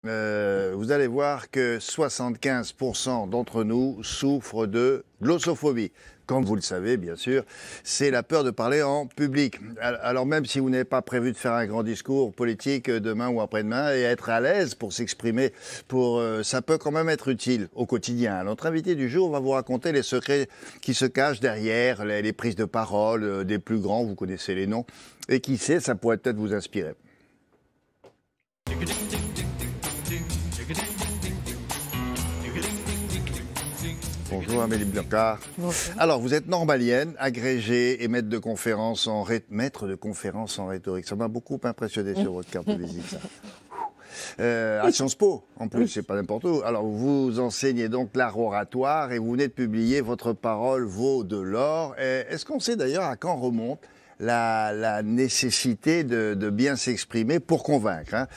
vous allez voir que 75% d'entre nous souffrent de glossophobie. Comme vous le savez, bien sûr, c'est la peur de parler en public. Alors même si vous n'avez pas prévu de faire un grand discours politique demain ou après-demain et être à l'aise pour s'exprimer, ça peut quand même être utile au quotidien. Notre invité du jour va vous raconter les secrets qui se cachent derrière les prises de parole des plus grands, vous connaissez les noms, et qui sait, ça pourrait peut-être vous inspirer. Bonjour Amélie Blancard. Bonjour. Alors, vous êtes normalienne, agrégée et maître de conférence en rhétorique. Ça m'a beaucoup impressionné sur votre carte de visite, ça. À Sciences Po, en plus, c'est pas n'importe où. Alors, vous enseignez donc l'art oratoire et vous venez de publier Votre parole vaut de l'or. Est-ce qu'on sait d'ailleurs à quand remonte la nécessité de bien s'exprimer pour convaincre, hein?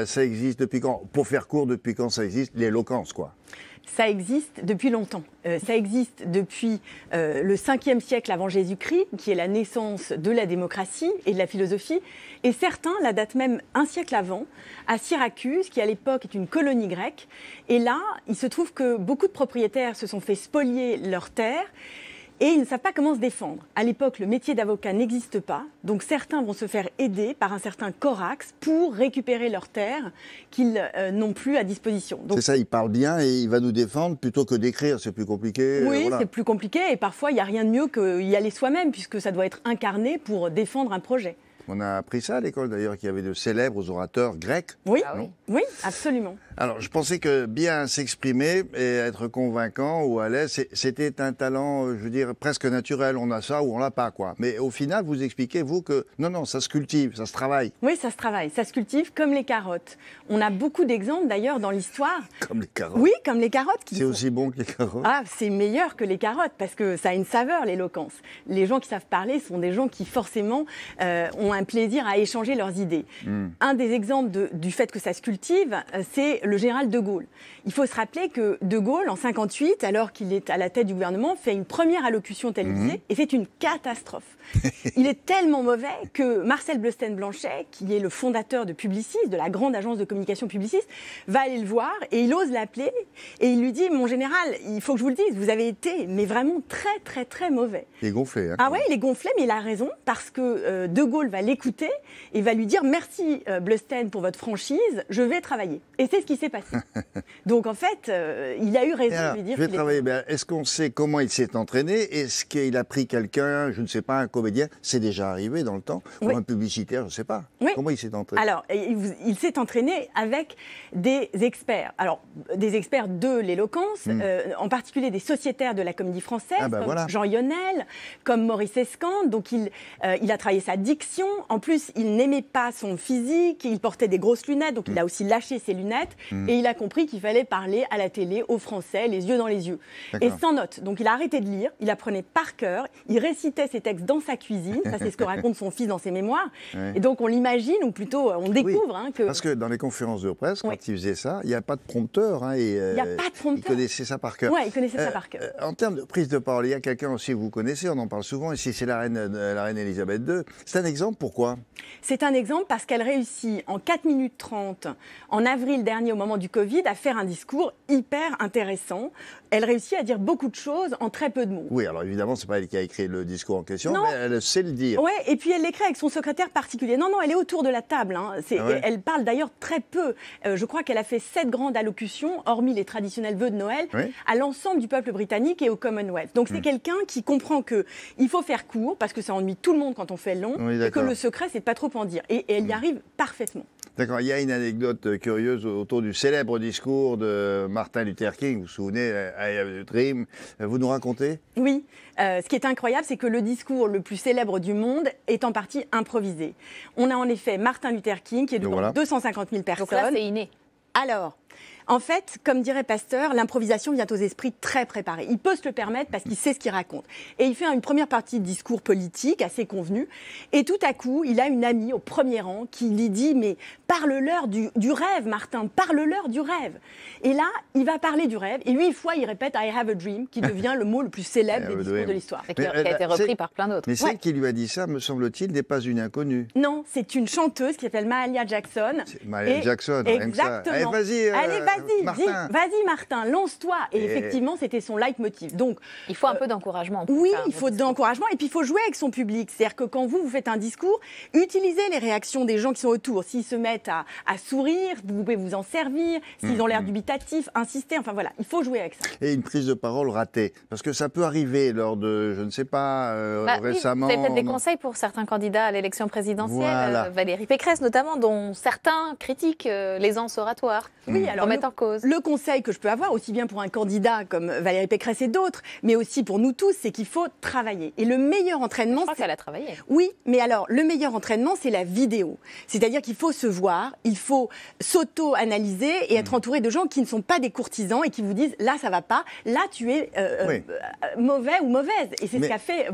Ça existe depuis quand? Pour faire court, depuis quand ça existe? L'éloquence, quoi. Ça existe depuis longtemps. Ça existe depuis le 5e siècle avant Jésus-Christ, qui est la naissance de la démocratie et de la philosophie. Et certains la datent même un siècle avant, à Syracuse, qui à l'époque est une colonie grecque. Et là, il se trouve que beaucoup de propriétaires se sont fait spolier leurs terres. Et ils ne savent pas comment se défendre. À l'époque, le métier d'avocat n'existe pas, donc certains vont se faire aider par un certain Corax pour récupérer leurs terres qu'ils n'ont plus à disposition. C'est ça, il parle bien et il va nous défendre plutôt que d'écrire, c'est plus compliqué. Oui, voilà. C'est plus compliqué et parfois il n'y a rien de mieux qu'y aller soi-même puisque ça doit être incarné pour défendre un projet. On a appris ça à l'école d'ailleurs, qu'il y avait de célèbres orateurs grecs. Oui, non? Oui, absolument. Alors, je pensais que bien s'exprimer et être convaincant ou à l'aise, c'était un talent, je veux dire, presque naturel. On a ça ou on l'a pas, quoi. Mais au final, vous expliquez, vous, que non, ça se cultive, ça se travaille. Oui, ça se travaille, ça se cultive comme les carottes. On a beaucoup d'exemples d'ailleurs dans l'histoire. Comme les carottes. Oui, comme les carottes. C'est aussi bon que les carottes. Ah, c'est meilleur que les carottes parce que ça a une saveur, l'éloquence. Les gens qui savent parler sont des gens qui forcément ont un plaisir à échanger leurs idées. Un des exemples du fait que ça se cultive, c'est le général de Gaulle. Il faut se rappeler que de Gaulle, en 58, alors qu'il est à la tête du gouvernement, fait une première allocution télévisée et c'est une catastrophe. Il est tellement mauvais que Marcel Bleustein-Blanchet, qui est le fondateur de Publicis, de la grande agence de communication Publicis, va aller le voir et il ose l'appeler et il lui dit « Mon général, il faut que je vous le dise, vous avez été mais vraiment très très très mauvais. » Il est gonflé. Hein, ah ouais, il est gonflé, mais il a raison parce que de Gaulle va l'écouter et va lui dire « Merci Bleustein pour votre franchise, je vais travailler. » Et c'est ce qui s'est passé. Donc en fait, il a eu raison de lui dire qu'il travailler. Est-ce qu'on sait comment il s'est entraîné? Est-ce qu'il a pris quelqu'un, je ne sais pas, un comédien? C'est déjà arrivé dans le temps? Ou un publicitaire, je ne sais pas. Oui. Comment il s'est entraîné? Alors, il s'est entraîné avec des experts. Alors, des experts de l'éloquence, en particulier des sociétaires de la Comédie Française, comme voilà. Jean Yonel, comme Maurice Escande. Donc, il a travaillé sa diction. En plus, il n'aimait pas son physique. Il portait des grosses lunettes. Donc, il a aussi lâché ses lunettes. Et il a compris qu'il fallait parler à la télé, aux Français, les yeux dans les yeux. Et sans notes. Donc, il a arrêté de lire. Il apprenait par cœur. Il récitait ses textes dans sa cuisine. Ça, c'est ce que raconte son fils dans ses mémoires. Et donc, on l'imagine, ou plutôt, on découvre que... Parce que dans les conférences de presse, quand il faisait ça, il n'y a pas de prompteur. Hein, il n'y a pas de prompteur. Il connaissait ça par cœur. Oui, il connaissait ça par cœur. En termes de prise de parole, il y a quelqu'un aussi que vous connaissez, on en parle souvent, ici c'est la reine Elisabeth II. C'est un exemple, pourquoi? C'est un exemple parce qu'elle réussit en 4 minutes 30, en avril dernier, au moment du Covid, à faire un discours hyper intéressant. Elle réussit à dire beaucoup de choses en très peu de mots. Oui, alors évidemment, c'est pas elle qui a écrit le discours en question, mais elle sait le dire. Oui, et puis elle l'écrit avec son secrétaire particulier. Non, elle est autour de la table. Hein. Elle parle d'ailleurs très peu. Je crois qu'elle a fait 7 grandes allocutions, hormis les traditionnels vœux de Noël, à l'ensemble du peuple britannique et au Commonwealth. Donc c'est quelqu'un qui comprend qu'il faut faire court, parce que ça ennuie tout le monde quand on fait long, et que le secret, c'est de pas trop en dire. Et elle y arrive parfaitement. D'accord, il y a une anecdote curieuse autour du célèbre discours de Martin Luther King, vous vous souvenez, I Have a Dream, vous nous racontez? Oui, ce qui est incroyable, c'est que le discours le plus célèbre du monde est en partie improvisé. On a en effet Martin Luther King, qui est devant 250 000 personnes. Donc là, c'est inné. Alors, En fait, comme dirait Pasteur, l'improvisation vient aux esprits très préparés. Il peut se le permettre parce qu'il sait ce qu'il raconte. Et il fait une première partie de discours politique assez convenu. Et tout à coup, il a une amie au premier rang qui lui dit « Mais parle-leur du rêve, Martin, parle-leur du rêve ». Et là, il va parler du rêve. Et 8 fois, il répète « I have a dream », qui devient le mot le plus célèbre des discours de l'histoire. Et qui a été repris par plein d'autres. Mais celle qui lui a dit ça, me semble-t-il, n'est pas une inconnue. Non, c'est une chanteuse qui s'appelle Mahalia Jackson. Mahalia Jackson, rien que ça. Exactement. Allez, vas-y, Martin. Vas-y, Martin, lance-toi. Et effectivement, c'était son leitmotiv. Donc, il faut un peu d'encouragement. Oui, il faut de l'encouragement et puis il faut jouer avec son public. C'est-à-dire que quand vous faites un discours, utilisez les réactions des gens qui sont autour. S'ils se mettent à sourire, vous pouvez vous en servir. S'ils ont l'air dubitatifs, insister. Enfin voilà, il faut jouer avec ça. Et une prise de parole ratée. Parce que ça peut arriver lors de, je ne sais pas, récemment... Oui, vous avez peut-être des conseils pour certains candidats à l'élection présidentielle. Voilà. Valérie Pécresse notamment, dont certains critiquent l'aisance oratoire. Oui, alors remettent en cause. Le conseil que je peux avoir, aussi bien pour un candidat comme Valérie Pécresse et d'autres, mais aussi pour nous tous, c'est qu'il faut travailler. Et le meilleur entraînement... Je crois qu'elle a travaillé. Oui, mais alors, le meilleur entraînement, c'est la vidéo. C'est-à-dire qu'il faut se voir, il faut s'auto-analyser et être entouré de gens qui ne sont pas des courtisans et qui vous disent « là, ça va pas, là, tu es mauvais ou mauvaise ». Et c'est ce qu'a fait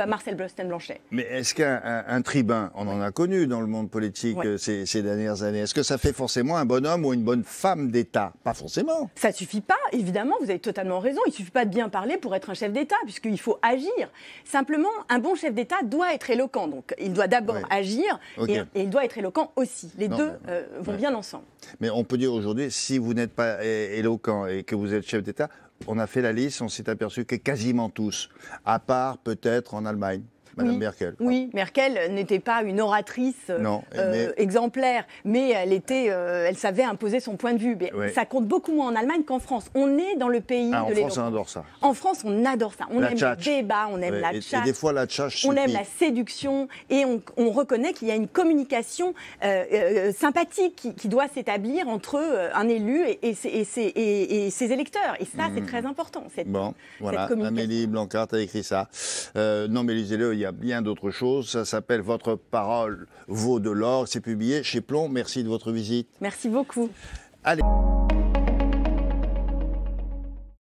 Marcel Bleustein-Blanchet. Mais est-ce qu'un tribun, on en a connu dans le monde politique ces dernières années, est-ce que ça fait forcément un bonhomme ou une bonne femme d'État? Pas forcément. Ça ne suffit pas, évidemment, vous avez totalement raison. Il ne suffit pas de bien parler pour être un chef d'État, puisqu'il faut agir. Simplement, un bon chef d'État doit être éloquent. Donc, il doit d'abord agir et il doit être éloquent aussi. Les deux vont bien ensemble. Mais on peut dire aujourd'hui, si vous n'êtes pas éloquent et que vous êtes chef d'État, on a fait la liste, on s'est aperçu que quasiment tous, à part peut-être en Allemagne. Madame Merkel. Oui, Merkel n'était pas une oratrice exemplaire, mais elle savait imposer son point de vue. Mais ça compte beaucoup moins en Allemagne qu'en France. On est dans le pays de l'éloquence. En France, on adore ça. En France, on adore ça. On aime le débat, on aime la tchatche. Et des fois, la tchatche on aime la séduction et on reconnaît qu'il y a une communication sympathique qui doit s'établir entre un élu et ses électeurs. Et ça, c'est très important. Voilà, Amélie Blancart a écrit ça. Non, mais lisez-le, il y a bien d'autres choses. Ça s'appelle Votre parole vaut de l'or. C'est publié chez Plomb. Merci de votre visite. Merci beaucoup. Allez.